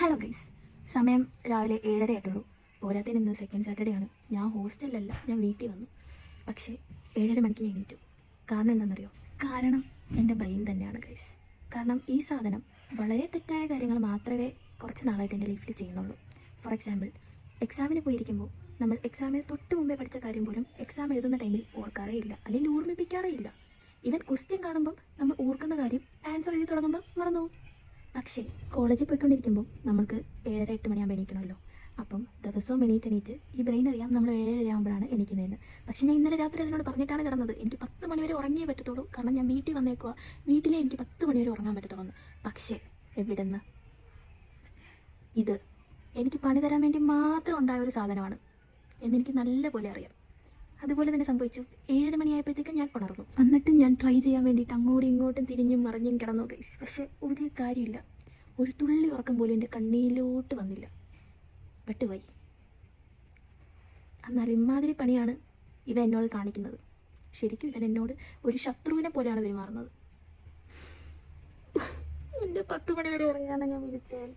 Hello guys, സമയം രാവിലെ 7:30 ആയിട്ടുള്ളൂ. പോരാത്തതിന് ഇന്ന് സെക്കൻഡ് സാറ്റർഡേ ആണ്. ഞാൻ ഹോസ്റ്റലിലല്ല, ഞാൻ വീട്ടിൽ വന്നു. പക്ഷേ 7:30 മണിക്ക് ഞാൻ എണീറ്റു. കാരണം എന്താണെന്നറിയോ? കാരണം എൻ്റെ ബ്രെയിൻ തന്നെയാണ് ഗൈസ്. കാരണം ഈ സാധനം വളരെ തെറ്റായ കാര്യങ്ങൾ മാത്രമേ കുറച്ച് നാളായിട്ട് എൻ്റെ ലൈഫിൽ ചെയ്യുന്നുള്ളൂ. ഫോർ എക്സാമ്പിൾ, എക്സാമിന് പോയിരിക്കുമ്പോൾ നമ്മൾ എക്സാമിന് തൊട്ട് മുമ്പേ പഠിച്ച കാര്യം പോലും എക്സാം എഴുതുന്ന ടൈമിൽ ഓർക്കാറേ ഇല്ല, അല്ലെങ്കിൽ ഓർമ്മിപ്പിക്കാറേ ഇല്ല. ഈവൻ ക്വസ്റ്റ്യൻ കാണുമ്പം നമ്മൾ ഓർക്കുന്ന കാര്യം ആൻസർ എഴുതി തുടങ്ങുമ്പോൾ മറന്നു. പക്ഷേ കോളേജിൽ പോയിക്കൊണ്ടിരിക്കുമ്പോൾ നമുക്ക് 7:30 8 മണിയാകുമ്പോൾ എണീക്കണമല്ലോ. അപ്പം ദിവസവും എണീറ്റ് ഈ ബ്രെയിൻ അറിയാം നമ്മൾ 7:30 ആകുമ്പോഴാണ് എണീക്കുന്നതെന്ന്. പക്ഷേ ഞാൻ ഇന്നലെ രാത്രി അതിനോട് പറഞ്ഞിട്ടാണ് കിടന്നത്. എനിക്ക് 10 മണി വരെ ഉറങ്ങിയേ പറ്റത്തുള്ളൂ, കാരണം ഞാൻ വീട്ടിൽ വന്നേക്കുക. വീട്ടിലെ എനിക്ക് 10 മണി വരെ ഉറങ്ങാൻ പറ്റത്തുള്ളൂ. പക്ഷേ എവിടുന്ന്? ഇത് എനിക്ക് പണി തരാൻ വേണ്ടി മാത്രം ഉണ്ടായ ഒരു സാധനമാണ് എന്നെനിക്ക് നല്ല പോലെ അറിയാം. അതുപോലെ തന്നെ സംഭവിച്ചു. 7:30 മണിയായപ്പോഴത്തേക്കും ഞാൻ ഉണർന്നു. എന്നിട്ട് ഞാൻ ട്രൈ ചെയ്യാൻ വേണ്ടിയിട്ട് അങ്ങോട്ടും ഇങ്ങോട്ടും തിരിഞ്ഞും മറിഞ്ഞും കിടന്നു ഗൈസ്. പക്ഷെ ഒരു കാര്യമില്ല, ഒരു തുള്ളി ഉറക്കം പോലും എൻ്റെ കണ്ണിലോട്ട് വന്നില്ല. വെട്ടുപോയി. എന്നാൽ ഇമാതിരി പണിയാണ് ഇവ എന്നോട് കാണിക്കുന്നത്. ശരിക്കും ഇവൻ എന്നോട് ഒരു ശത്രുവിനെ പോലെയാണ് പെരുമാറുന്നത്. എൻ്റെ 10 മണി വരെ ഉറങ്ങാനാണ് ഞാൻ വിളിച്ചത്.